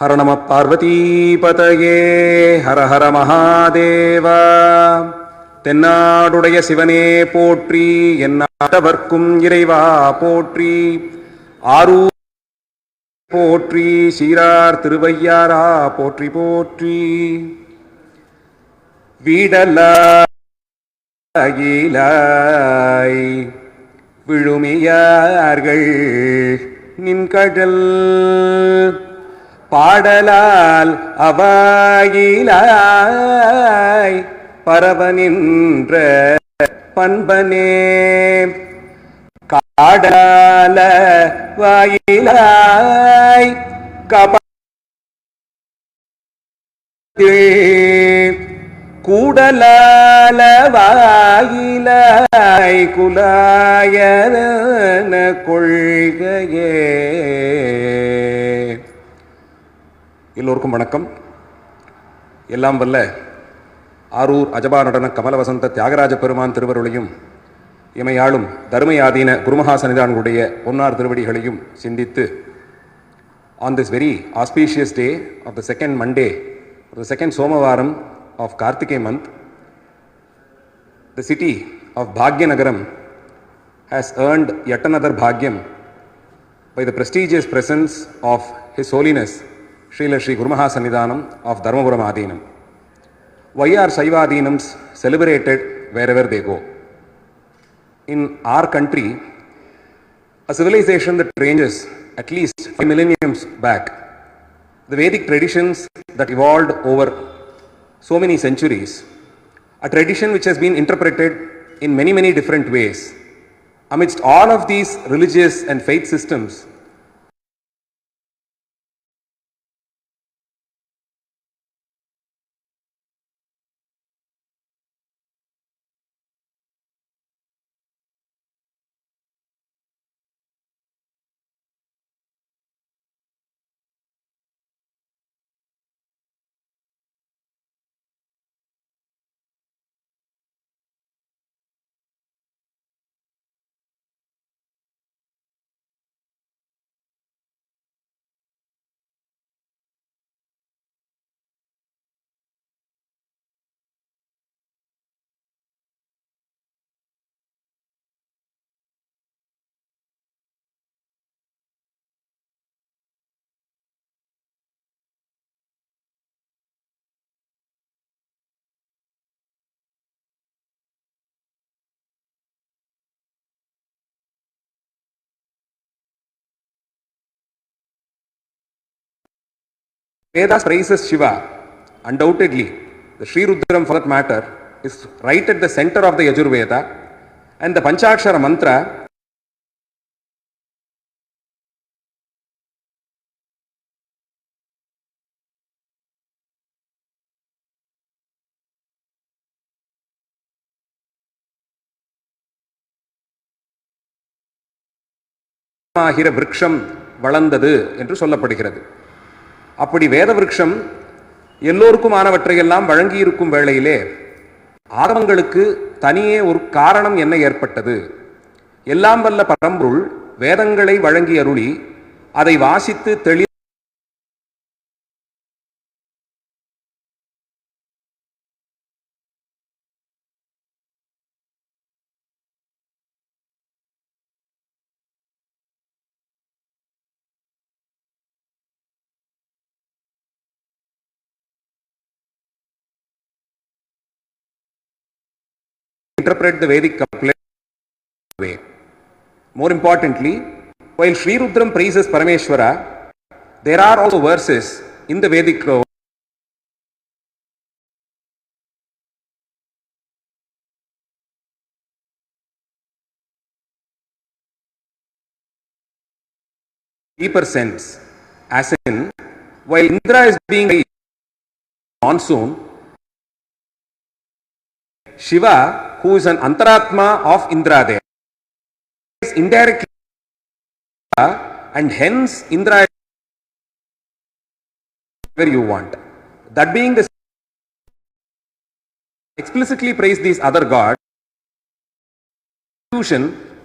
ஹர நம பார்வதீபதயே ஹர ஹர மகாதேவா. தென்னாடுடைய சிவனே போற்றி, எந்நாட்டவர்க்கும் இறைவா போற்றி. ஆரூர் போற்றி, சீரார் திருவையாரா போற்றி போற்றி. வீடலாயிலாய் விழுமியார்கள் நின்கடல் பாடலால் அவாயிலாய் பரவனின்ற பண்பனே காடல வாயிலாய் கூடலால வாயிலாய் குலாயன கொள்கையே. எல்லோருக்கும் வணக்கம். எல்லாம் வல்ல ஆரூர் அஜபா நடன கமலவசந்த தியாகராஜ பெருமான் திருவருளையும் இமையாளும் தர்மயாதீன குருமகா சன்னிதானங்களுடைய பொன்னார் திருவடிகளையும் சிந்தித்து, on this very auspicious day of the second Monday of the second Somavaram of Kartike month, the city of Bhagnanagaram has earned yet another Bhagyam by the prestigious presence of His Holiness Srila Sri Gurumaha Sannidhanam of Dharmapuram Adinam. Why are Saiva Adinams celebrated wherever they go? In our country, a civilization that ranges at least 5 millenniums back, the Vedic traditions that evolved over so many centuries, a tradition which has been interpreted in many different ways. Amidst all of these religious and faith systems, Vedas praises Shiva. Undoubtedly, the Sri Rudram for that matter is right at the center of the Yajurveda, and the Panchakshara mantra ஆகிற விருட்சம் வளர்ந்தது என்று சொல்லப்படுகிறது. அப்படி வேத விருட்சம் எல்லோருக்குமானவற்றையெல்லாம் வழங்கியிருக்கும் வேளையிலே ஆகமங்களுக்கு தனியே ஒரு காரணம் என்ன ஏற்பட்டது? எல்லாம் வல்ல பரம்பொருள் வேதங்களை வழங்கி அருளி அதை வாசித்து தெளி interpret the Vedic couplet way. More importantly, while Sri Rudram praises Parameshwara, there are also verses in the Vedic code deeper sense, as in, while Indra is being monsoon, Shiva, who is an Antaratma of Indra there, is indirectly, and hence Indra is where you want. That being the explicitly praise these other gods,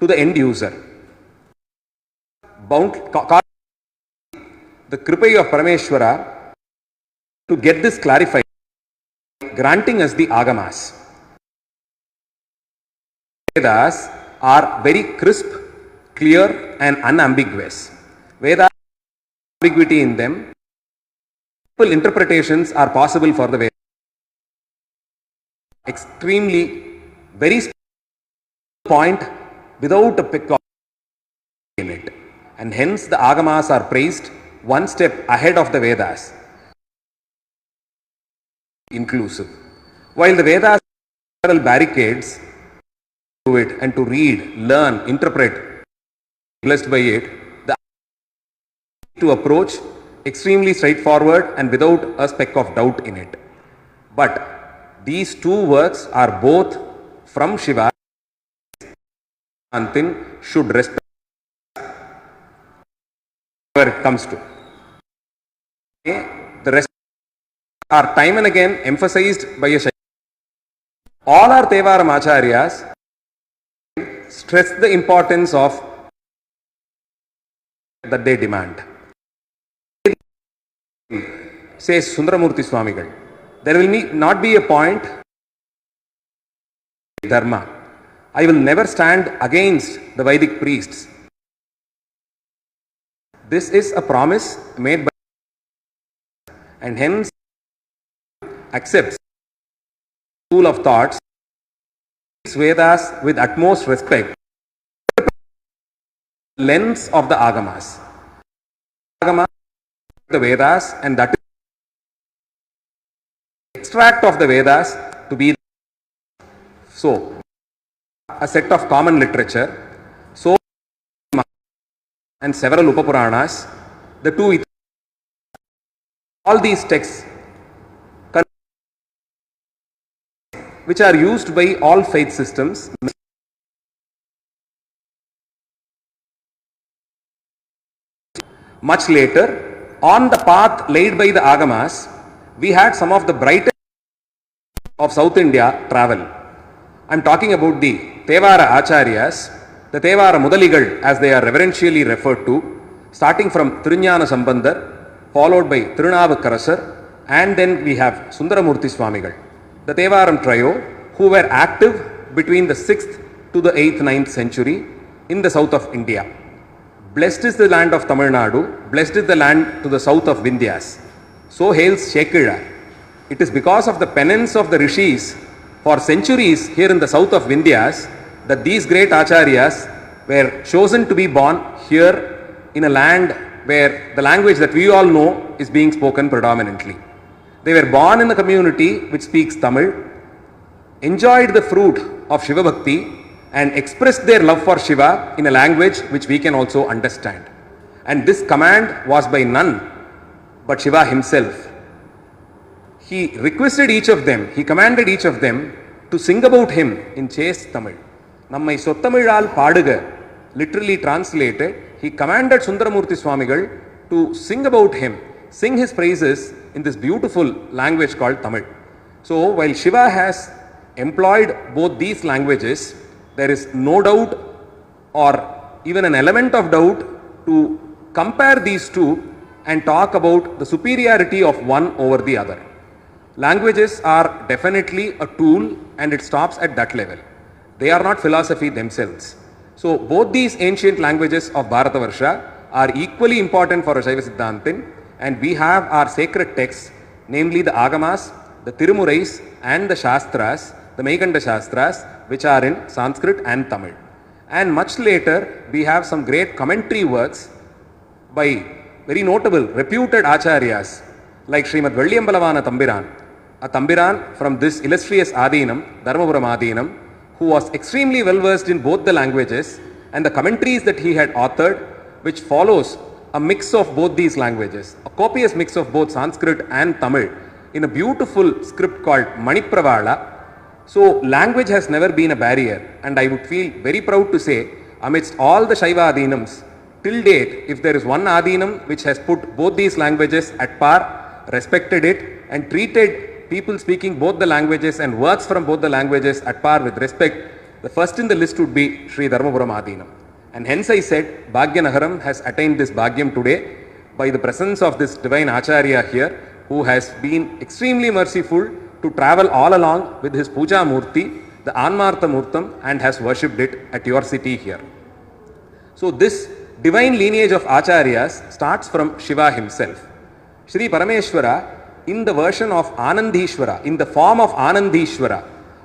to the end user. the Kripai of Parameshwara to get this clarified, granting us the Agamas. Vedas are very crisp, clear and unambiguous. Vedas have ambiguity in them. Multiple interpretations are possible for the Vedas. Extremely, very point without a pick in it. And hence the Agamas are praised one step ahead of the Vedas. Inclusive. While the Vedas have several barricades to it and to read, learn, interpret, blessed by it, the to approach extremely straightforward and without a speck of doubt in it. But these two works are both from Shiva. Antin should respect where it comes to. The rest are time and again emphasized by a Shaiva. All our Tevaram Acharyas stress the importance of that they demand. Says Sundaramurti Swamigal, there will not be a point dharma. I will never stand against the Vedic priests. This is a promise made by and hence accepts school of thoughts, Vedas with utmost respect, lens of the Agamas. Agamas, the Vedas, and that is extract of the Vedas to be so a set of common literature, so and several Upapuranas, the two, all these texts which are used by all faith systems. Much later, on the path laid by the Agamas, we had some of the brightest of South India travel. I am talking about the Tevara Acharyas, the Tevara Mudaligal as they are reverentially referred to, starting from Thiruñana Sambandar, followed by Thirunavukarasar, and then we have Sundaramurti Swamigal. The Tevaram trio, who were active between the 6th to the 8th, 9th century in the south of India. Blessed is the land of Tamil Nadu, blessed is the land to the south of Vindhyas. So hails Shekila. It is because of the penance of the rishis for centuries here in the south of Vindhyas that these great acharyas were chosen to be born here in a land where the language that we all know is being spoken predominantly. They were born in a community which speaks Tamil, enjoyed the fruit of Shiva Bhakti and expressed their love for Shiva in a language which we can also understand. And this command was by none but Shiva himself. He requested each of them, he commanded each of them to sing about him in chaste Tamil. Nammai Sottamiral Paduga, literally translated, he commanded Sundaramurti Swamigal to sing about him, sing his praises in this beautiful language called Tamil. So while Shiva has employed both these languages, there is no doubt or even an element of doubt to compare these two and talk about the superiority of one over the other. Languages are definitely a tool and it stops at that level. They are not philosophy themselves. So both these ancient languages of Bharatavarsha are equally important for a Shaiva Siddhantin, and we have our sacred texts, namely the Agamas, the Tirumurais and the Shastras, the Meganda Shastras, which are in Sanskrit and Tamil. And much later we have some great commentary works by very notable reputed acharyas like Srimad Velliyambalavana Tambiran, a Tambiran from this illustrious Adinam, Dharmapuram Adinam, who was extremely well versed in both the languages, and the commentaries that he had authored, which follows a mix of both these languages, a copious mix of both Sanskrit and Tamil in a beautiful script called Manipravala. So language has never been a barrier, and I would feel very proud to say, amidst all the Shaiva Adinams, till date, if there is one Adinam which has put both these languages at par, respected it and treated people speaking both the languages and works from both the languages at par with respect, the first in the list would be Sri Dharmapuram Adinam. And hence I said Bhagyanagaram has attained this Bhagyam today by the presence of this divine Acharya here, who has been extremely merciful to travel all along with his Puja Murti, the Anmartha Murtam, and has worshipped it at your city here. So this divine lineage of Acharyas starts from Shiva himself. Shri Parameshwara, in the version of Anandishwara, in the form of Anandishwara,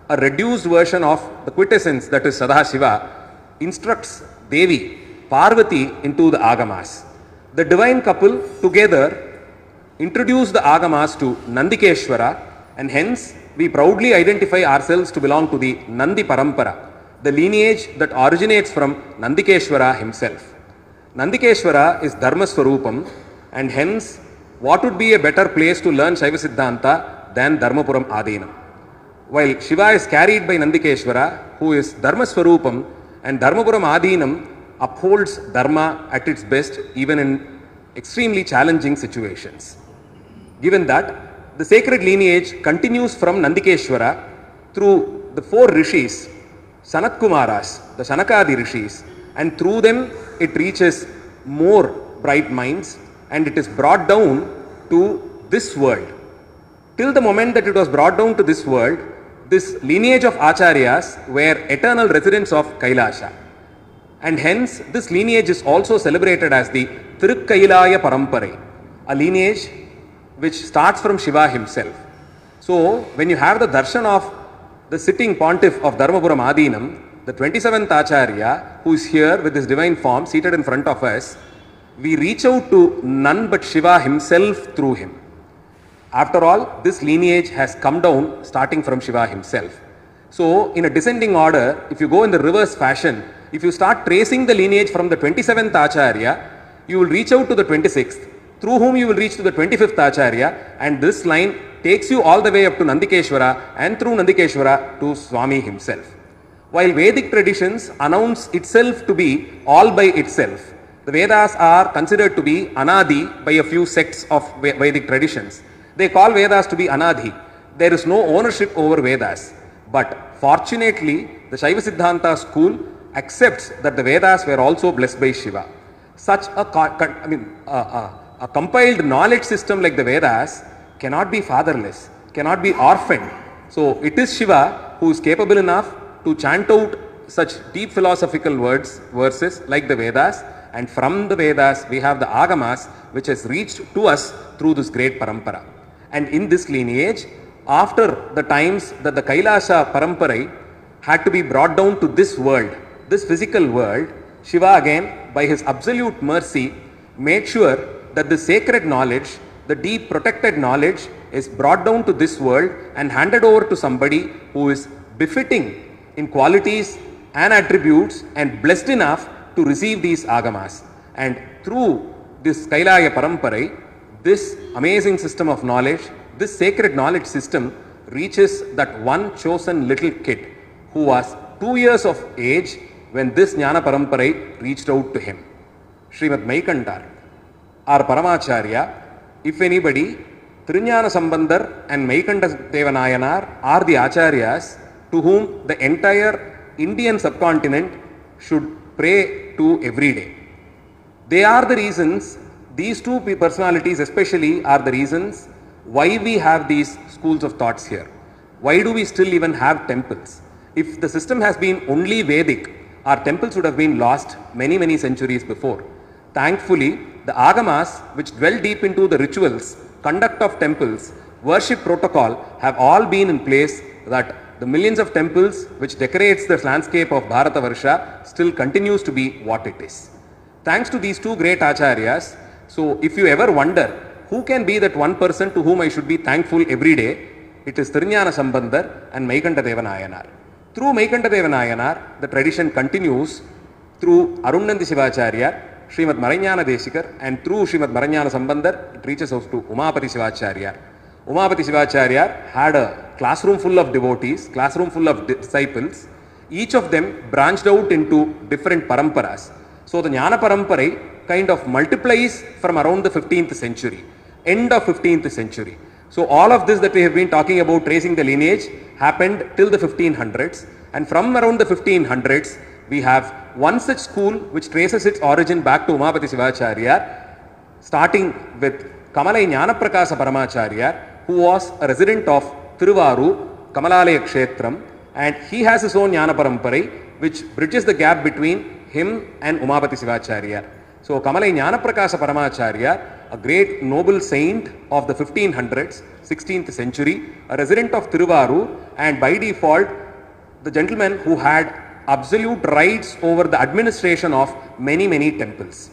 a reduced version of the quintessence that is Sadashiva, instructs Devi, Parvati into the Agamas. The divine couple together introduce the Agamas to Nandikeshwara, and hence we proudly identify ourselves to belong to the Nandi Parampara, the lineage that originates from Nandikeshwara himself. Nandikeshwara is Dharma Swarupam, and hence what would be a better place to learn Shaiva Siddhanta than Dharmapuram Adinam. While Shiva is carried by Nandikeshwara, who is Dharma Swarupam, and Dharmapuram Adinam upholds Dharma at its best even in extremely challenging situations. Given that, the sacred lineage continues from Nandikeshwara through the 4 rishis, Sanat Kumaras, the Sanakadi rishis, and through them it reaches more bright minds and it is brought down to this world. Till the moment that it was brought down to this world, this lineage of Acharyas were eternal residents of Kailasha. And hence this lineage is also celebrated as the Tirukkailaya Paramparai, a lineage which starts from Shiva himself. So when you have the darshan of the sitting pontiff of Dharmapuram Adinam, the 27th Acharya, who is here with his divine form seated in front of us, we reach out to none but Shiva himself through him. After all, this lineage has come down starting from Shiva himself. So in a descending order, if you go in the reverse fashion, if you start tracing the lineage from the 27th Acharya, you will reach out to the 26th, through whom you will reach to the 25th Acharya, and this line takes you all the way up to Nandikeshwara, and through Nandikeshwara to Swami himself. While Vedic traditions announce itself to be all by itself, the Vedas are considered to be Anadi by a few sects of Vedic traditions. They call Vedas to be Anadhi. There is no ownership over Vedas. But fortunately, the Shaiva Siddhanta school accepts that the Vedas were also blessed by Shiva. Such a compiled knowledge system like the Vedas cannot be fatherless, cannot be orphaned. So it is Shiva who is capable enough to chant out such deep philosophical verses like the Vedas, and from the Vedas we have the Agamas which has reached to us through this great parampara. And in this lineage, after the times that the Kailasha Paramparai had to be brought down to this world, this physical world, Shiva again by his absolute mercy made sure that the sacred knowledge, the deep protected knowledge is brought down to this world and handed over to somebody who is befitting in qualities and attributes and blessed enough to receive these Agamas. And through this Kailaya Paramparai, this amazing system of knowledge, this sacred knowledge system reaches that one chosen little kid who was 2 years of age when this Jnana Paramparai reached out to him. Srimad Maikandar, our Paramacharya, if anybody, Trinyana Sambandar and Maikanda Devanayanar are the Acharyas to whom the entire Indian subcontinent should pray to every day. They are the reasons, these two personalities especially are the reasons why we have these schools of thoughts here. Why do we still even have temples? If the system has been only Vedic, our temples would have been lost many centuries before. Thankfully, the Agamas, which dwell deep into the rituals, conduct of temples, worship protocol have all been in place, that the millions of temples which decorates the landscape of Bharatavarsha still continues to be what it is. Thanks to these two great Acharyas, so if you ever wonder who can be that one person to whom I should be thankful every day, it is Trinyana Sambandar and Maikanda Devanayanar. Through Maikanda Devanayanar, the tradition continues through Arunandi Shivacharya, Srimad Maranyana Deshikar, and through Srimad Maranyana Sambandar, it reaches out to Umapati Shivacharya. Umapati Shivacharya had a classroom full of devotees, classroom full of disciples. Each of them branched out into different paramparas. So the Jnana Paramparai kind of multiplies from around the 15th century, end of 15th century. So all of this that we have been talking about tracing the lineage happened till the 1500s, and from around the 1500s we have one such school which traces its origin back to Umapati Shivacharya, starting with Kamalai Jnanaprakasa Paramacharya, who was a resident of Thiruvarur, Kamalalaya Kshetram, and he has his own Jnana Paramparai, which bridges the gap between him and Umapati Sivacharya. So Kamalai Jnanaprakasa Paramacharya, a great noble saint of the 1500s, 16th century, a resident of Thiruvarur, and by default, the gentleman who had absolute rights over the administration of many temples.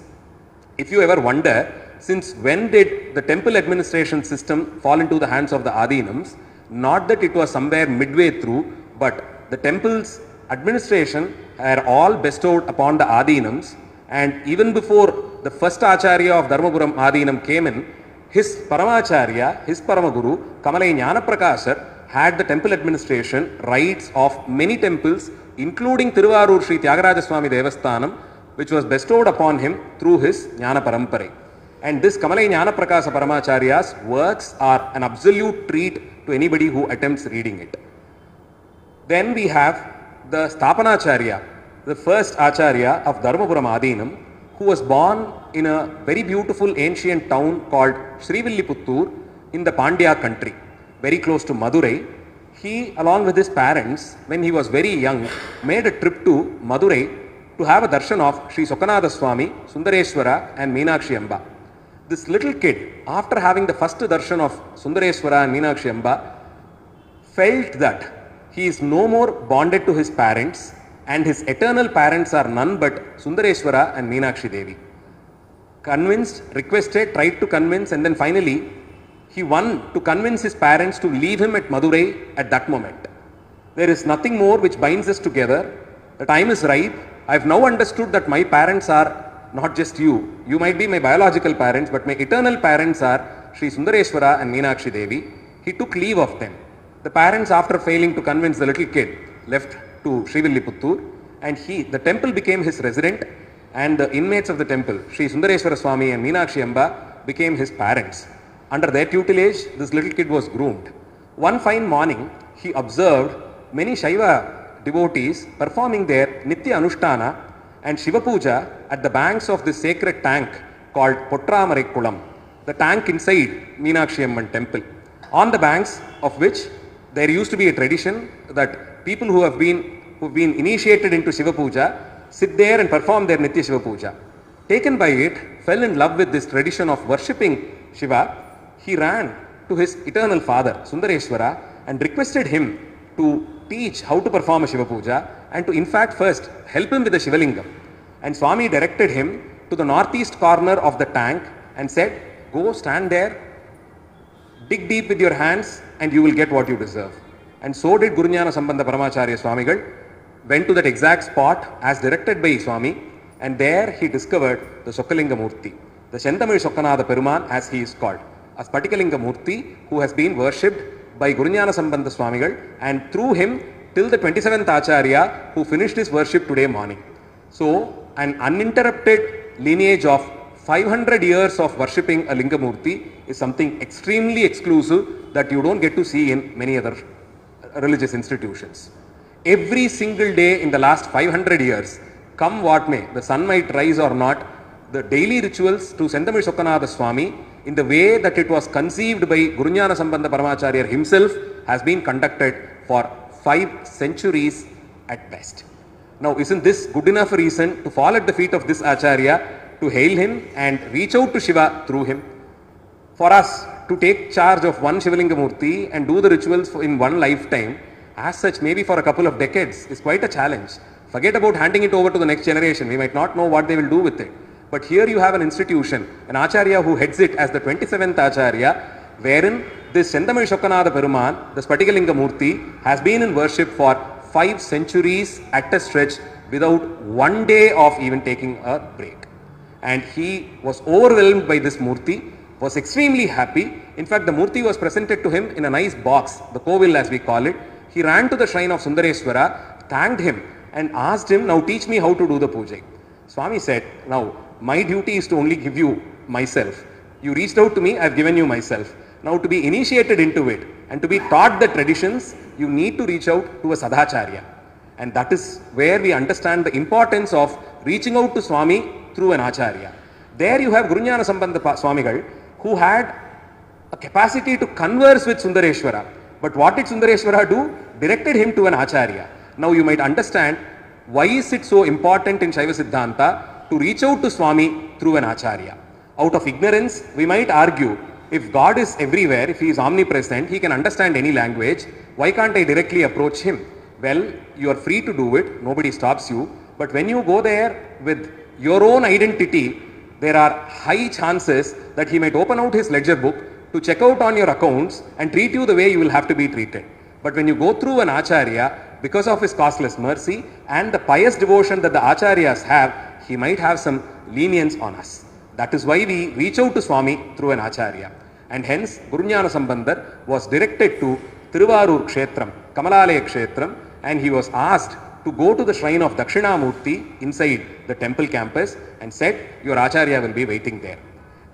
If you ever wonder, since when did the temple administration system fall into the hands of the Adinams? Not that it was somewhere midway through, but the temple's administration are all bestowed upon the Adinams, and even before the first Acharya of Dharmapuram Adinam came in, his Paramacharya, his Paramaguru, Kamalai Jnanaprakasar, had the temple administration rights of many temples, including Thiruvarur Sri Tyagaraja Swami Devasthanam, which was bestowed upon him through his Jnana Paramparai. And this Kamalai Jnanaprakasa Paramacharya's works are an absolute treat to anybody who attempts reading it. Then we have the Sthapanacharya, the first Acharya of Dharmapuram Adinam, who was born in a very beautiful ancient town called Srivilliputturu in the Pandya country, very close to Madurai. He, along with his parents, when he was very young, made a trip to Madurai to have a darshan of Sri Sokanatha Swami, Sundareshwara and Meenakshi Amba. This little kid, after having the first darshan of Sundareshwara and Meenakshi Amba, felt that he is no more bonded to his parents, and his eternal parents are none but Sundareshwara and Meenakshi Devi. Convinced, requested, tried to convince, and then finally he won to convince his parents to leave him at Madurai at that moment. There is nothing more which binds us together. The time is ripe. I have now understood that my parents are not just you. You might be my biological parents, but my eternal parents are Sri Sundareshwara and Meenakshi Devi. He took leave of them. The parents, after failing to convince the little kid, left to Srivilliputturu, and the temple became his resident, and the inmates of the temple, Sri Sundareshwara Swami and Meenakshi Amba, became his parents. Under their tutelage, this little kid was groomed. One fine morning, he observed many Shaiva devotees performing their Nitya Anushtana and Shiva Puja at the banks of this sacred tank called Pottramaraikulam, the tank inside Meenakshi Amman temple, on the banks of which there used to be a tradition that people who have been initiated into Shiva Puja sit there and perform their Nitya Shiva Puja. Taken by it, fell in love with this tradition of worshipping Shiva, he ran to his eternal father, Sundareshwara, and requested him to teach how to perform a Shiva Puja and to in fact first help him with the Shivalingam. And Swami directed him to the northeast corner of the tank and said, go stand there, dig deep with your hands and you will get what you deserve. And so did Guruñana Sambandha Paramacharya Swamigal, went to that exact spot as directed by Swami, and there he discovered the Sokkalinga Murti, the Shentamil Sokkanatha Peruman as he is called, a Spatikalinga Murti who has been worshipped by Guruñana Sambandha Swamigal, and through him till the 27th Acharya who finished his worship today morning. So an uninterrupted lineage of 500 years of worshipping a Linga Murti is something extremely exclusive that you don't get to see in many other religious institutions. Every single day in the last 500 years, come what may, the sun might rise or not, the daily rituals to Sendamil Sokkanatha Swami, in the way that it was conceived by Guruñana Sambandha Paramacharya himself, has been conducted for 5 centuries at best. Now, isn't this good enough reason to fall at the feet of this Acharya, to hail him and reach out to Shiva through him? For us to take charge of one Shivalinga Murti and do the rituals in one lifetime, as such, maybe for a couple of decades, is quite a challenge. Forget about handing it over to the next generation. We might not know what they will do with it. But here you have an institution, an Acharya who heads it as the 27th Acharya, wherein this Sendamil Sokkanatha Peruman, the Spatikalinga Murti, has been in worship for 5 centuries at a stretch without one day of even taking a break. And he was overwhelmed by this Murti, was extremely happy. In fact, the Murti was presented to him in a nice box, the Kovil as we call it. He ran to the shrine of Sundareshwara, thanked him and asked him, now teach me how to do the puja. Swami said, now my duty is to only give you myself. You reached out to me, I have given you myself. Now to be initiated into it and to be taught the traditions, you need to reach out to a Sadhacharya. And that is where we understand the importance of reaching out to Swami through an Acharya. There you have Guruñana Sambandha Swamigal, who had a capacity to converse with Sundareshwara. But what did Sundareshwara do? Directed him to an Acharya. Now you might understand why is it so important in Shaiva Siddhanta to reach out to Swami through an Acharya. Out of ignorance, we might argue, if God is everywhere, if He is omnipresent, He can understand any language, why can't I directly approach Him? Well, you are free to do it, nobody stops you. But when you go there with your own identity, there are high chances that He might open out His ledger book to check out on your accounts and treat you the way you will have to be treated. But when you go through an Acharya, because of his costless mercy and the pious devotion that the Acharyas have, he might have some lenience on us. That is why we reach out to Swami through an Acharya. And hence, Guruñana Sambandar was directed to Thiruvarur Kshetram, Kamalalaya Kshetram, and he was asked to go to the shrine of Dakshinamurti inside the temple campus and said, your Acharya will be waiting there.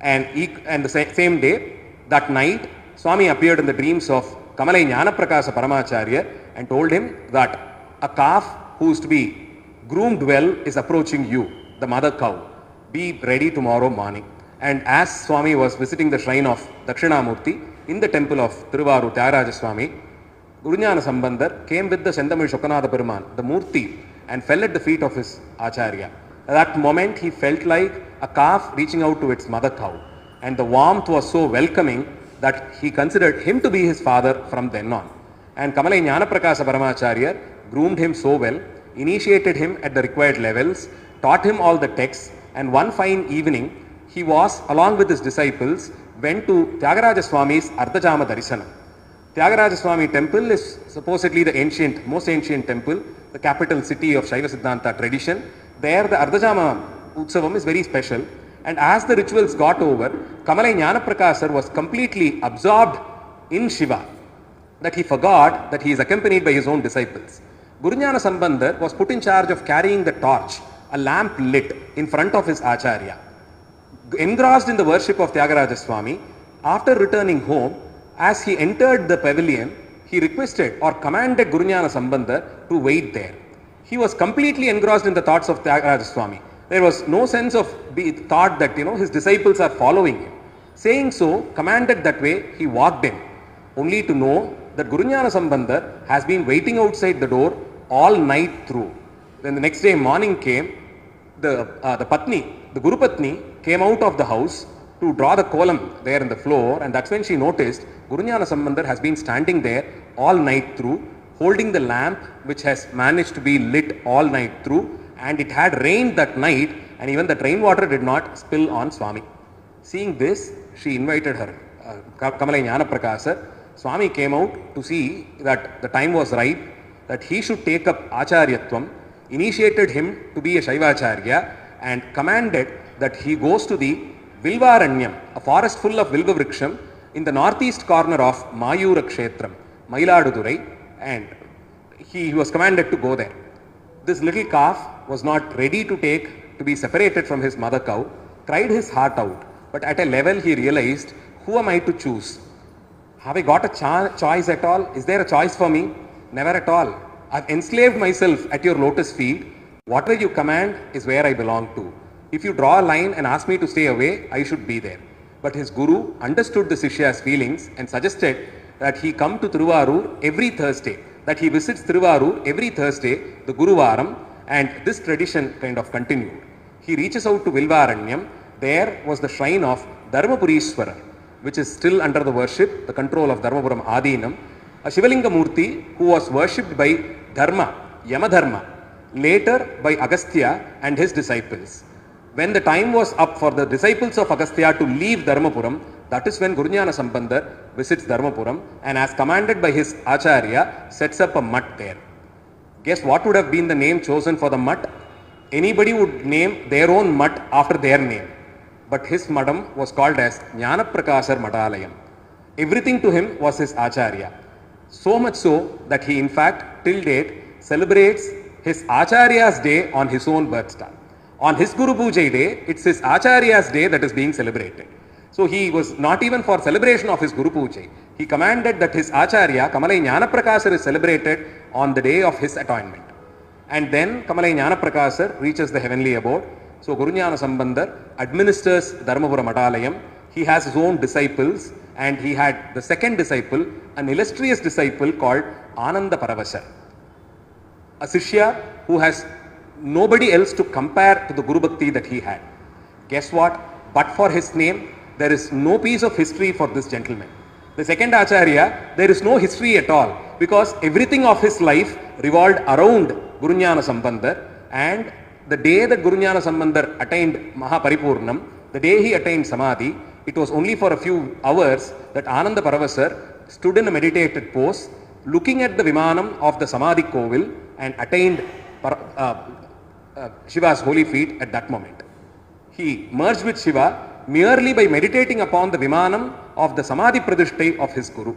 And the same day, that night, Swami appeared in the dreams of Kamalai Jnanaprakasa Paramacharya and told him that a calf who is to be groomed well is approaching you, the mother cow. Be ready tomorrow morning. And as Swami was visiting the shrine of Dakshinamurti in the temple of Thiruvarur Tyagaraja Swami, Guruñana Sambandar came with the Sendamil Shokanatha Peruman, the Murti, and fell at the feet of his Acharya. At that moment, he felt like a calf reaching out to its mother cow. And the warmth was so welcoming that he considered him to be his father from then on. And Kamalai Jnanaprakasa Paramacharya groomed him so well, initiated him at the required levels, taught him all the texts, and one fine evening, he was, along with his disciples, went to Tyagaraja Swami's Ardhajama Darisana. Tyagaraja Swami temple is supposedly the most ancient temple, the capital city of Shaiva Siddhanta tradition. There the Ardhajama Utsavam is very special. And as the rituals got over, Kamalai Jnanaprakasar was completely absorbed in Shiva, that he forgot that he is accompanied by his own disciples. Guruñana Sambandar was put in charge of carrying the torch, a lamp lit in front of his Acharya. Engrossed in the worship of Tyagaraja Swami, after returning home, as he entered the pavilion, he requested or commanded Guruñana Sambandar to wait there. He was completely engrossed in the thoughts of Tyagaraja Swami. There was no sense of thought that his disciples are following him. Saying so, commanded that way, he walked in, only to know that Guruñana Sambandar has been waiting outside the door all night through. When the next day morning came, the Guru Patni came out of the house to draw the kolam there in the floor, and that's when she noticed Guruñana Sambandar has been standing there all night through, holding the lamp which has managed to be lit all night through, and it had rained that night, and even that rainwater did not spill on Swami. Seeing this, she invited her, Kamalai Jnanaprakasar. Swami came out to see that the time was ripe, that he should take up Acharyatvam, initiated him to be a Shaivacharya, and commanded that he goes to the Vilvaranyam, a forest full of Vilva Vriksham, in the northeast corner of Mayura Kshetram, Mailadurai, and he was commanded to go there. This little calf was not ready to be separated from his mother cow, cried his heart out, but at a level he realized, who am I to choose? Have I got a choice at all? Is there a choice for me? Never at all. I've enslaved myself at your lotus feet. Whatever you command is where I belong to. If you draw a line and ask me to stay away, I should be there. But his guru understood the Sishya's feelings and suggested that he come to Thiruvarur every Thursday, that he visits Thiruvarur every Thursday, the Guruvaram, and this tradition kind of continued. He reaches out to Vilvaranyam. There was the shrine of Dharmapurishwarar, which is still under the worship, the control of Dharmapuram Adinam, a Shivalinga Murti who was worshipped by Dharma, Yamadharma, later by Agastya and his disciples. When the time was up for the disciples of Agastya to leave Dharmapuram, that is when Guruñana Sambandar visits Dharmapuram and, as commanded by his Acharya, sets up a mutt there. Guess what would have been the name chosen for the mutt? Anybody would name their own mutt after their name. But his madam was called as Jnanaprakasar Matalayam. Everything to him was his Acharya. So much so that he in fact till date celebrates his Acharya's day on his own birthday. On his Guru Puja day, it's his Acharya's day that is being celebrated. So he was not even for celebration of his Guru Puja. He commanded that his Acharya, Kamalai Jnanaprakasar, is celebrated on the day of his atonement. And then Kamalai Jnanaprakasar reaches the heavenly abode. So Guruñana Sambandar administers Dharmapura Madalayam. He has his own disciples, and he had the second disciple, an illustrious disciple called Ananda Paravasar, a Sishya who has nobody else to compare to the Guru Bhakti that he had. Guess what? But for his name, there is no piece of history for this gentleman. The second Acharya, there is no history at all, because everything of his life revolved around Guruñana Sambandar, and the day that Guruñana Sambandar attained Mahaparipurnam, the day he attained Samadhi, it was only for a few hours that Ananda Paravasar stood in a meditated pose, looking at the Vimanam of the Samadhi Kovil, and attained Shiva's holy feet at that moment. He merged with Shiva merely by meditating upon the Vimanam of the Samadhi Pradishtai of his Guru.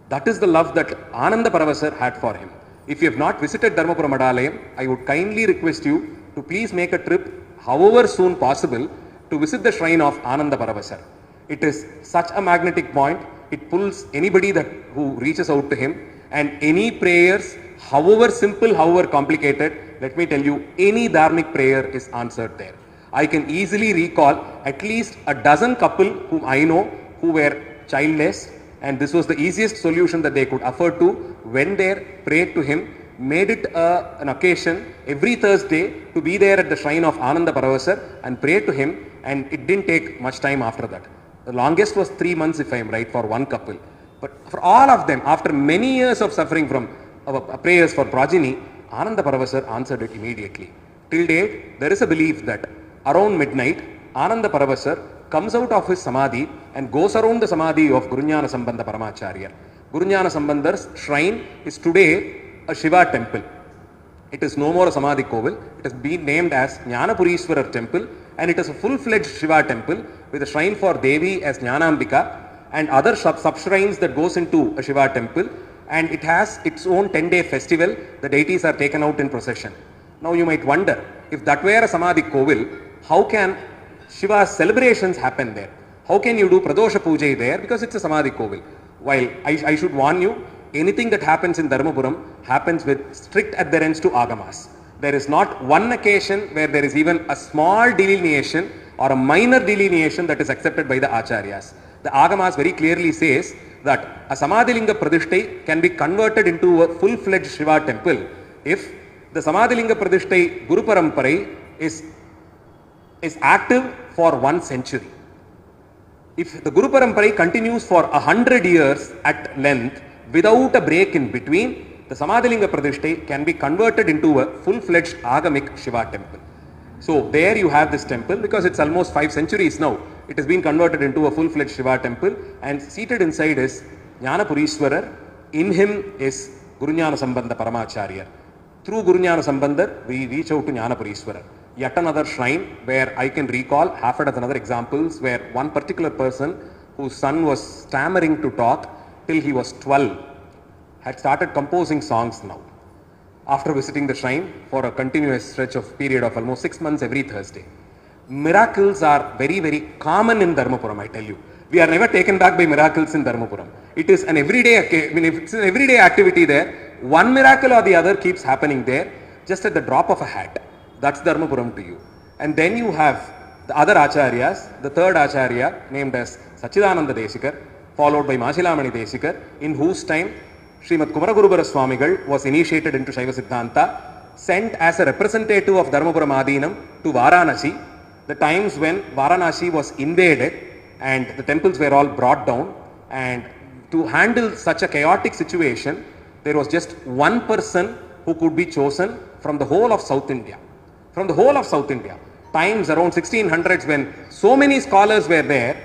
That is the love that Ananda Paravasar had for him. If you have not visited Dharmapura Madalayam, I would kindly request you to please make a trip, however soon possible, to visit the shrine of Ananda Paravasar. It is such a magnetic point. It pulls anybody who reaches out to him, and any prayers, however simple, however complicated, let me tell you, any dharmic prayer is answered there. I can easily recall at least a dozen couple whom I know who were childless, and this was the easiest solution that they could afford to. When they prayed to him, made it an occasion every Thursday to be there at the shrine of Ananda Paravasar and pray to him, and it didn't take much time after that. The longest was 3 months, if I am right, for one couple. But for all of them, after many years of suffering from prayers for progeny, Ananda Paravasar answered it immediately. Till date, there is a belief that around midnight, Ananda Paravasar comes out of his Samadhi and goes around the Samadhi of Guruñana Sambandha Paramacharya. Guruñana Sambandhar's shrine is today a Shiva temple. It is no more a Samadhi Kovil. It has been named as Jnanapureeswarar temple, and it is a full-fledged Shiva temple with a shrine for Devi as Jnanambika and other sub-shrines that goes into a Shiva temple, and it has its own 10-day festival. The deities are taken out in procession. Now you might wonder, if that were a Samadhi Kovil, how can Shiva's celebrations happen there? How can you do Pradosha Puja there? Because it's a Samadhi Kovil. While I should warn you, anything that happens in Dharmapuram happens with strict adherence to Agamas. There is not one occasion where there is even a small delineation or a minor delineation that is accepted by the Acharyas. The Agamas very clearly says that a Samadhilinga Pradishtai can be converted into a full-fledged Shiva temple if the Samadhilinga Pradishtai Guru Paramparai is active for 1 century. If the Guru Paramparai continues for 100 years at length without a break in between, the Samadhilinga Pradishtai can be converted into a full-fledged Agamic Shiva temple. So there you have this temple, because it's almost 5 centuries now. It has been converted into a full-fledged Shiva temple, and seated inside is Jnanapureeswarar. In him is Guruñana Sambandha Paramacharya. Through Guruñana Sambandar, we reach out to Jnanapureeswarar. Yet another shrine where I can recall half a dozen other examples where one particular person whose son was stammering to talk till he was 12 had started composing songs now, after visiting the shrine for a continuous stretch of period of almost 6 months every Thursday. Miracles are very, very common in Dharmapuram, I tell you. We are never taken back by miracles in Dharmapuram. It is an everyday, if it's an everyday activity there, one miracle or the other keeps happening there, just at the drop of a hat. That's Dharmapuram to you. And then you have the other Acharyas, the third Acharya named as Sachidananda Desikar, followed by Mashilamani Desikar, in whose time Srimad Kumaragurubara Swamigal was initiated into Shaiva Siddhanta, sent as a representative of Dharmapuram Adinam to Varanasi, the times when Varanasi was invaded and the temples were all brought down. And to handle such a chaotic situation, there was just one person who could be chosen from the whole of South India. From the whole of South India. Times around 1600s, when so many scholars were there,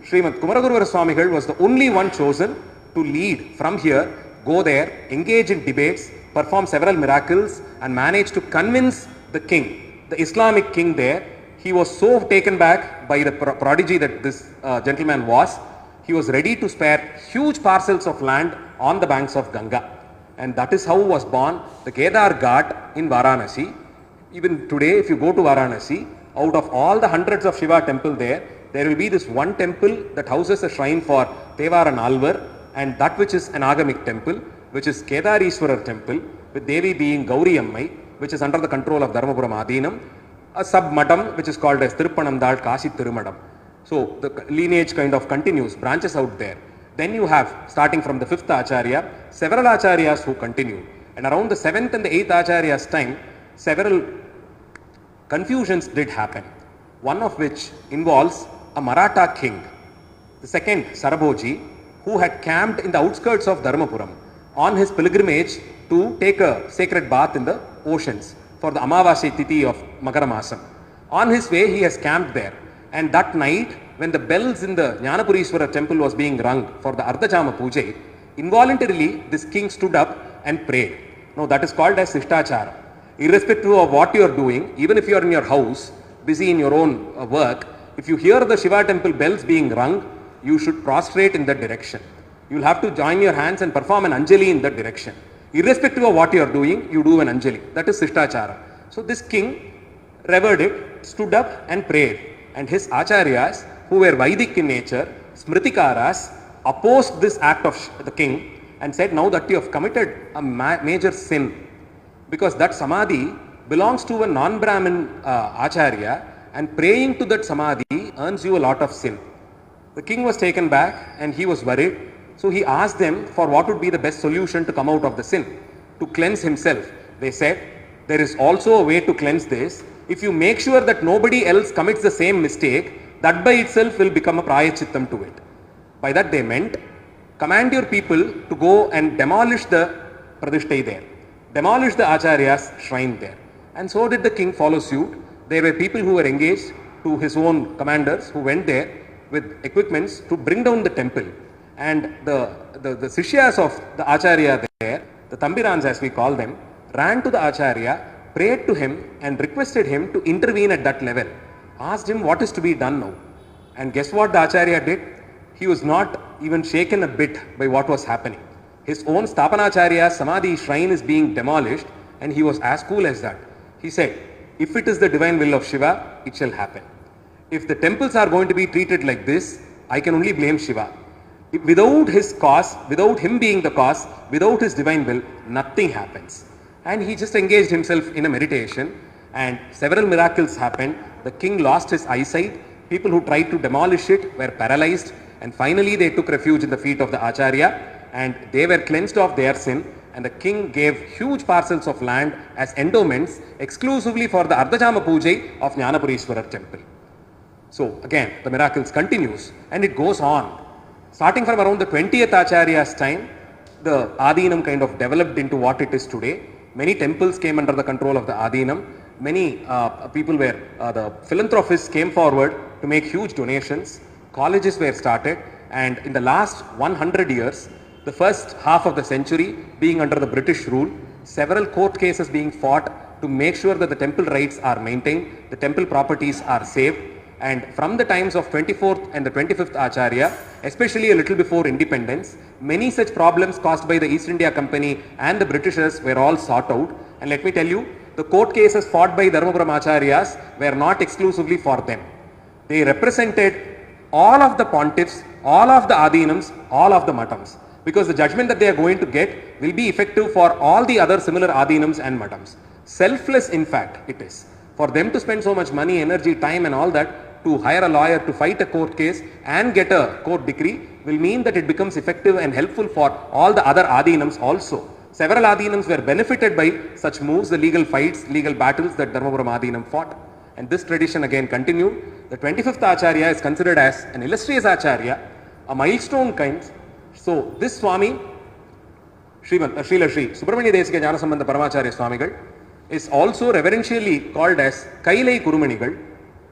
Srimad Kumaraguruvara Swamigal was the only one chosen to lead from here, go there, engage in debates, perform several miracles, and manage to convince the king, the Islamic king there. He was so taken back by the prodigy that this gentleman was, he was ready to spare huge parcels of land on the banks of Ganga. And that is how was born the Kedar Ghat in Varanasi. Even today, if you go to Varanasi, out of all the hundreds of Shiva temple there will be this one temple that houses a shrine for Tevara Nalvar, and that which is an Agamic temple, which is Kedareeswarar temple, with Devi being Gauri Ammai, which is under the control of Dharmapuram Adinam. a sub-madam which is called as Tiruppanandal Kashi Thirumadam. So the lineage kind of continues, branches out there. Then you have, starting from the 5th Acharya, several Acharyas who continue. And around the 7th and the 8th Acharya's time, several confusions did happen. One of which involves a Maratha king, the second Sarabhoji, who had camped in the outskirts of Dharmapuram on his pilgrimage to take a sacred bath in the oceans for the Amavasya Tithi of Magaramasam. On his way, he has camped there. And that night, when the bells in the Jnanapureeswara temple was being rung for the Ardhajama Puja, involuntarily this king stood up and prayed. Now that is called as Sishtachara. Irrespective of what you are doing, even if you are in your house, busy in your own work, if you hear the Shiva temple bells being rung, you should prostrate in that direction. You will have to join your hands and perform an Anjali in that direction. Irrespective of what you are doing, you do an Anjali. That is Sishtachara. So this king revered it, stood up and prayed. And his Acharyas, who were Vedic in nature, Smritikaras, opposed this act of the king and said, now that you have committed a major sin, because that Samadhi belongs to a non-Brahmin Acharya, and praying to that Samadhi earns you a lot of sin. The king was taken back and he was worried. So he asked them for what would be the best solution to come out of the sin, to cleanse himself. They said, there is also a way to cleanse this. If you make sure that nobody else commits the same mistake, that by itself will become a prayachittam to it. By that they meant, command your people to go and demolish the Pradishtai there, demolish the Acharya's shrine there. And so did the king follow suit. There were people who were engaged to his own commanders who went there with equipments to bring down the temple. And the Sishyas of the Acharya there, the Tambirans as we call them, ran to the Acharya, prayed to him and requested him to intervene at that level. Asked him what is to be done now. And guess what the Acharya did? He was not even shaken a bit by what was happening. His own Sthapanacharya's Samadhi shrine is being demolished and he was as cool as that. He said, if it is the divine will of Shiva, it shall happen. If the temples are going to be treated like this, I can only blame Shiva. Without his cause, without him being the cause, without his divine will, nothing happens. And he just engaged himself in a meditation and several miracles happened. The king lost his eyesight. People who tried to demolish it were paralyzed. And finally they took refuge in the feet of the Acharya and they were cleansed of their sin. And the king gave huge parcels of land as endowments exclusively for the Ardhajama Puja of Jnanapureeswarar temple. So again, the miracles continues and it goes on. Starting from around the 20th Acharya's time, the Adinam kind of developed into what it is today. Many temples came under the control of the Adinam. Many people were, the philanthropists came forward to make huge donations. Colleges were started, and in the last 100 years, the first half of the century being under the British rule, several court cases being fought to make sure that the temple rights are maintained, the temple properties are saved. And from the times of 24th and the 25th Acharya, especially a little before independence, many such problems caused by the East India Company and the Britishers were all sought out. And let me tell you, the court cases fought by Dharmapuram Acharyas were not exclusively for them. They represented all of the pontiffs, all of the Adinams, all of the Matams. Because the judgment that they are going to get will be effective for all the other similar Adinams and Matams. Selfless in fact it is. For them to spend so much money, energy, time and all that, to hire a lawyer to fight a court case and get a court decree will mean that it becomes effective and helpful for all the other Adinams also. Several Adinams were benefited by such moves, the legal fights, legal battles that Dharmapuram Adinam fought. And this tradition again continued. The 25th Acharya is considered as an illustrious Acharya, a milestone kind. So this Swami, Srila Sri Subramanya Desika Jnanasambandha Paramacharya Swamigal, is also reverentially called as Kailai Kurumanigal,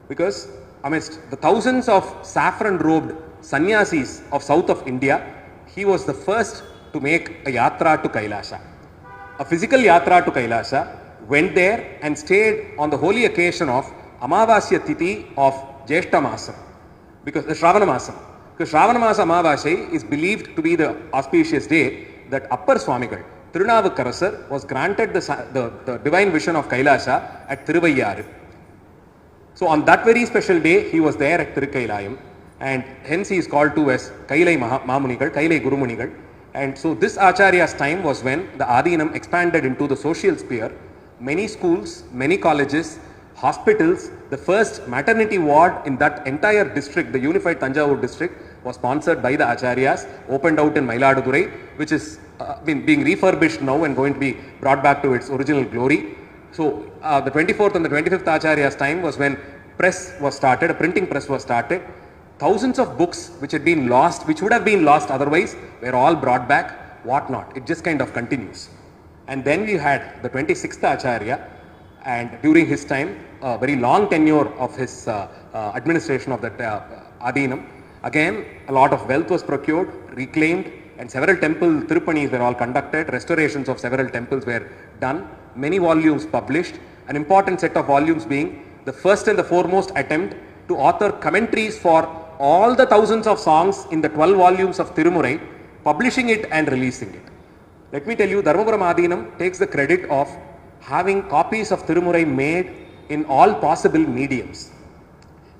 because amidst the thousands of saffron-robed sannyasis of south of India, he was the first to make a yatra to Kailasha. A physical yatra to Kailasha, went there and stayed on the holy occasion of Amavasya Tithi of Jeshta Masam, because the Shravana Masam. Because Shravana Masa Amavasya is believed to be the auspicious day that Appar Swamigal, Tirunavukarasar, was granted the divine vision of Kailasha at Thiruvayyar. So on that very special day, he was there at Tirukailayam, and hence he is called to as Kailai Mamunigal, Kailai Gurumunigal. And so this Acharya's time was when the Adinam expanded into the social sphere. Many schools, many colleges, hospitals, the first maternity ward in that entire district, the unified Tanjavur district, was sponsored by the Acharyas, opened out in Mailadurai, which is being refurbished now and going to be brought back to its original glory. So the 24th and the 25th Acharya's time was when press was started, a printing press was started. Thousands of books which had been lost, which would have been lost otherwise, were all brought back, whatnot. It just kind of continues. And then we had the 26th Acharya, and during his time, a very long tenure of his administration of that Adinam. Again, a lot of wealth was procured, reclaimed, and several temple Tirupanis were all conducted, restorations of several temples were done, many volumes published, an important set of volumes being the first and the foremost attempt to author commentaries for all the thousands of songs in the 12 volumes of Tirumurai, publishing it and releasing it. Let me tell you, Dharmapuram Adinam takes the credit of having copies of Tirumurai made in all possible mediums.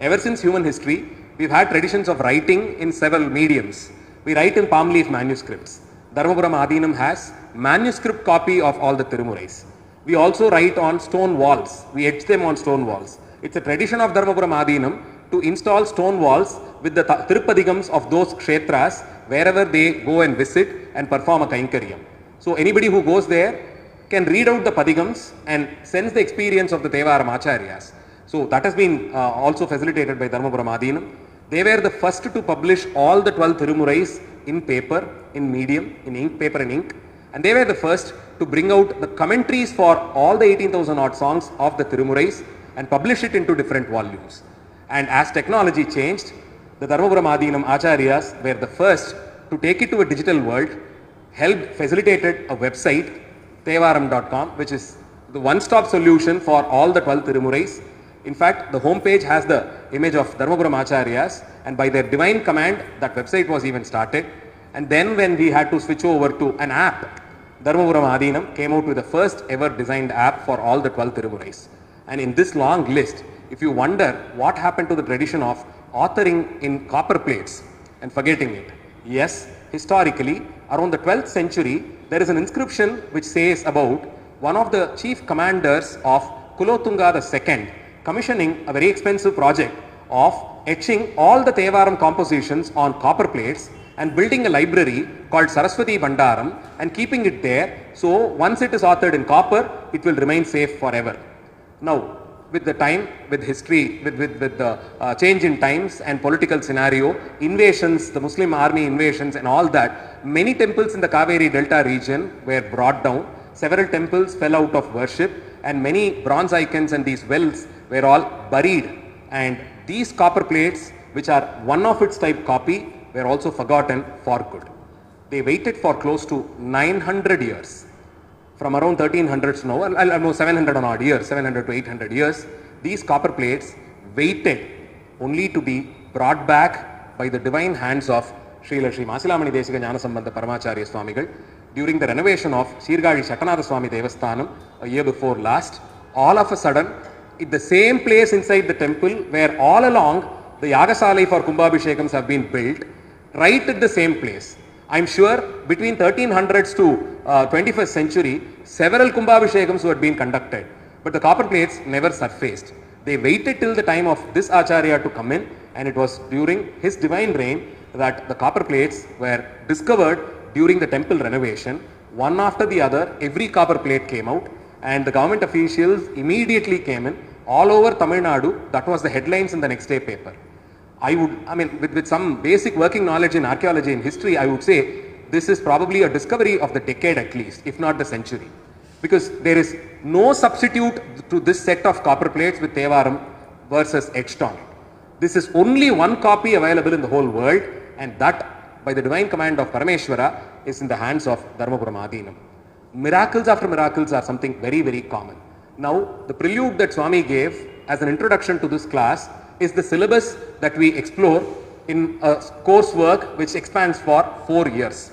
Ever since human history, we've had traditions of writing in several mediums. We write in palm leaf manuscripts. Dharmapuram Adinam has manuscript copy of all the Tirumurais. We also write on stone walls. We etch them on stone walls. It's a tradition of Dharmapuram Adinam to install stone walls with the Tirupadigams of those kshetras wherever they go and visit and perform a Kainkaryam. So anybody who goes there can read out the Padigams and sense the experience of the Tevaram Acharyas. So that has been also facilitated by Dharmapuram Adinam. They were the first to publish all the 12 Tirumurais in paper, in medium, in ink, paper and ink. And they were the first to bring out the commentaries for all the 18,000 odd songs of the Tirumurais and publish it into different volumes. And as technology changed, the Dharmapuram Adinam Acharyas were the first to take it to a digital world, facilitated a website, tevaram.com, which is the one-stop solution for all the 12 Tirumurais. In fact, the homepage has the image of Dharmapuram Acharyas, and by their divine command, that website was even started. And then when we had to switch over to an app, Dharmapuram Adinam came out with the first ever designed app for all the 12 Tirumurais. And in this long list, if you wonder what happened to the tradition of authoring in copper plates and forgetting it, yes, historically, around the 12th century, there is an inscription which says about one of the chief commanders of Kulotunga II commissioning a very expensive project of etching all the Tevaram compositions on copper plates and building a library called Saraswati Bhandaram and keeping it there. So once it is authored in copper, it will remain safe forever. Now, with the time, with history, with the change in times and political scenario, invasions, the Muslim army invasions and all that, many temples in the Kaveri Delta region were brought down. Several temples fell out of worship and many bronze icons and these wells were all buried. And these copper plates, which are one of its type copy, were also forgotten for good. They waited for close to 900 years. From around 1300s now, almost 700 odd years, 700 to 800 years, these copper plates waited only to be brought back by the divine hands of Srila Sri Masilamani Desika Jnanasambandha Paramacharya Swamigal during the renovation of Sirgali Shatanatha Swami Devasthanam a year before last. All of a sudden, in the same place inside the temple where all along the Yagasalai for Kumbhabhishekams have been built, right at the same place. I'm sure between 1300s to 21st century, several Kumbhabhishekams had been conducted, but the copper plates never surfaced. They waited till the time of this Acharya to come in, and it was during his divine reign that the copper plates were discovered during the temple renovation. One after the other, every copper plate came out, and the government officials immediately came in. All over Tamil Nadu, that was the headlines in the next day paper. With some basic working knowledge in archaeology and history, I would say this is probably a discovery of the decade at least, if not the century. Because there is no substitute to this set of copper plates with Tevaram versus etched on it. This is only one copy available in the whole world, and that, by the divine command of Parameshwara, is in the hands of Dharmapuram Adinam. Miracles after miracles are something very, very common. Now, the prelude that Swami gave as an introduction to this class is the syllabus that we explore in a coursework which expands for 4 years.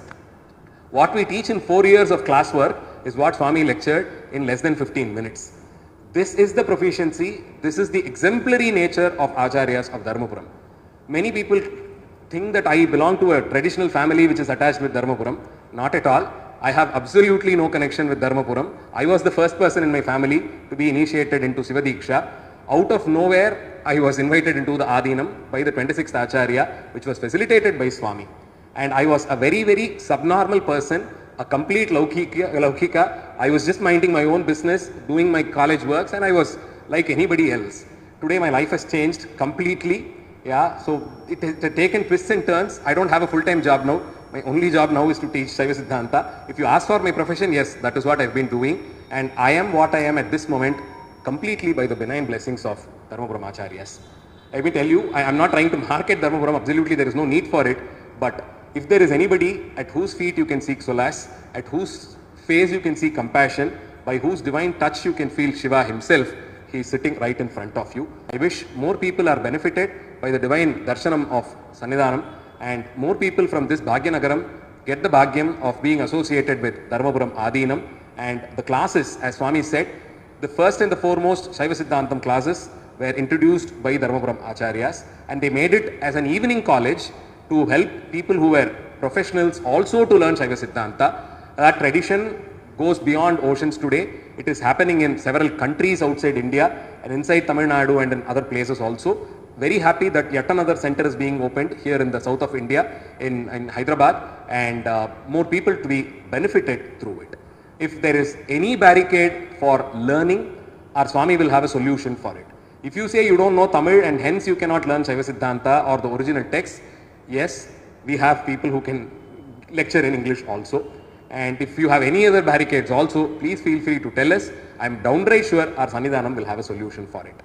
What we teach in 4 years of classwork is what Swami lectured in less than 15 minutes. This is the proficiency, this is the exemplary nature of Acharyas of Dharmapuram. Many people think that I belong to a traditional family which is attached with Dharmapuram. Not at all. I have absolutely no connection with Dharmapuram. I was the first person in my family to be initiated into Siva Diksha. out of nowhere, I was invited into the Adinam by the 26th Acharya, which was facilitated by Swami. And I was a very, very subnormal person, a complete laukika. I was just minding my own business, doing my college works, and I was like anybody else. Today, my life has changed completely. Yeah, so it has taken twists and turns. I don't have a full-time job now. My only job now is to teach Shaiva Siddhanta. If you ask for my profession, yes, that is what I've been doing. And I am what I am at this moment completely by the benign blessings of Dharmapuram Acharyas. Let me tell you, I am not trying to market Dharmapuram. Absolutely, there is no need for it. But if there is anybody at whose feet you can seek solace, at whose face you can see compassion, by whose divine touch you can feel Shiva himself, he is sitting right in front of you. I wish more people are benefited by the divine darshanam of Sannidhanam, and more people from this Bhagyanagaram get the bhagyam of being associated with Dharmapuram Adinam. And the classes, as Swami said, the first and the foremost Shaiva Siddhantam classes were introduced by Dharmapuram Acharyas, and they made it as an evening college to help people who were professionals also to learn Shaiva Siddhanta. That tradition goes beyond oceans today. It is happening in several countries outside India and inside Tamil Nadu and in other places also. Very happy that yet another center is being opened here in the south of India, in Hyderabad, and more people to be benefited through it. If there is any barricade for learning, our Swami will have a solution for it. If you say you don't know Tamil and hence you cannot learn Shaiva Siddhanta or the original text, yes, we have people who can lecture in English also. And if you have any other barricades also, please feel free to tell us. I am downright sure our Sannidhanam will have a solution for it.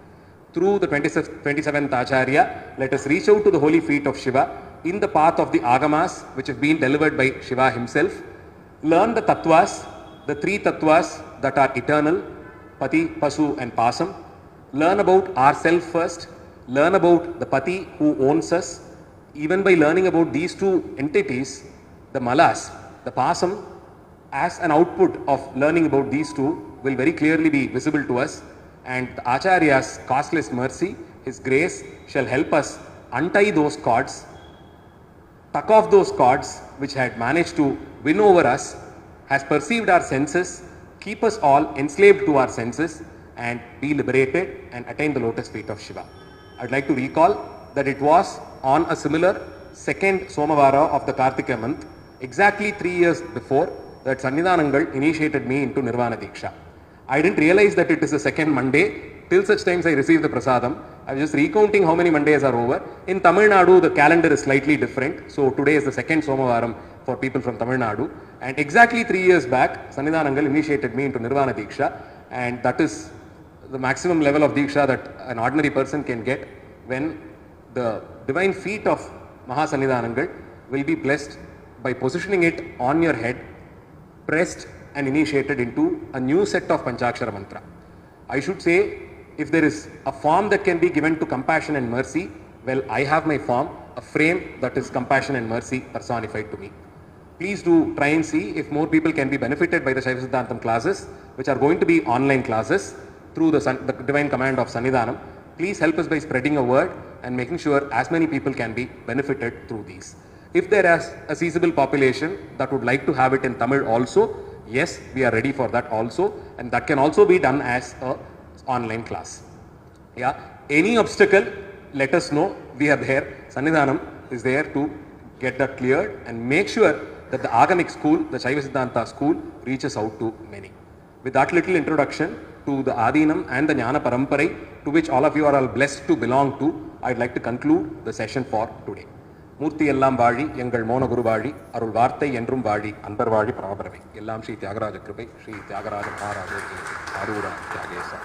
Through the 27th Acharya, let us reach out to the holy feet of Shiva in the path of the Agamas, which have been delivered by Shiva himself. Learn the Tattvas, the three Tattvas that are eternal, Pati, Pasu and Pasam. Learn about ourselves first. Learn about the Pati who owns us. Even by learning about these two entities, the Malas, the Pasam, as an output of learning about these two, will very clearly be visible to us. And the Acharya's costless mercy, his grace, shall help us untie those cords, tuck off those cords which had managed to win over us, has perceived our senses, keep us all enslaved to our senses, and be liberated and attain the lotus feet of Shiva. I'd like to recall that it was on a similar second Somavara of the Kartika month, exactly 3 years before, that Sannidhanangal initiated me into Nirvana Diksha. I didn't realize that it is the second Monday till such times I received the prasadam. I was just recounting how many Mondays are over. In Tamil Nadu, the calendar is slightly different. So today is the second Somavaram for people from Tamil Nadu. And exactly 3 years back, Sannidhanangal initiated me into Nirvana Diksha. And that is the maximum level of Diksha that an ordinary person can get when the divine feet of Mahasannidhanangal will be blessed by positioning it on your head, pressed and initiated into a new set of Panchakshara mantra. I should say, if there is a form that can be given to compassion and mercy, well, I have my form, a frame that is compassion and mercy personified to me. Please do try and see if more people can be benefited by the Shaiva Siddhantam classes, which are going to be online classes through the divine command of Sannidhanam. Please help us by spreading a word and making sure as many people can be benefited through these. If there is a seizable population that would like to have it in Tamil also, yes, we are ready for that also, and that can also be done as a online class. Yeah, any obstacle, let us know. We are there. Sannidhanam is there to get that cleared and make sure that the Agamic school, the Shaiva Siddhanta school, reaches out to many. With that little introduction to the Adinam and the Jnana Paramparai, to which all of you are all blessed to belong to, I'd like to conclude the session for today. மூர்த்தி எல்லாம் வாழி எங்கள் மோன குரு வாழி அருள் வார்த்தை என்றும் வாழி அன்பர் வாழி பராபரவை எல்லாம் ஸ்ரீ தியாகராஜ கிருபை ஸ்ரீ தியாகராஜ மகாராஜ ஆரூரா தியாகேசா.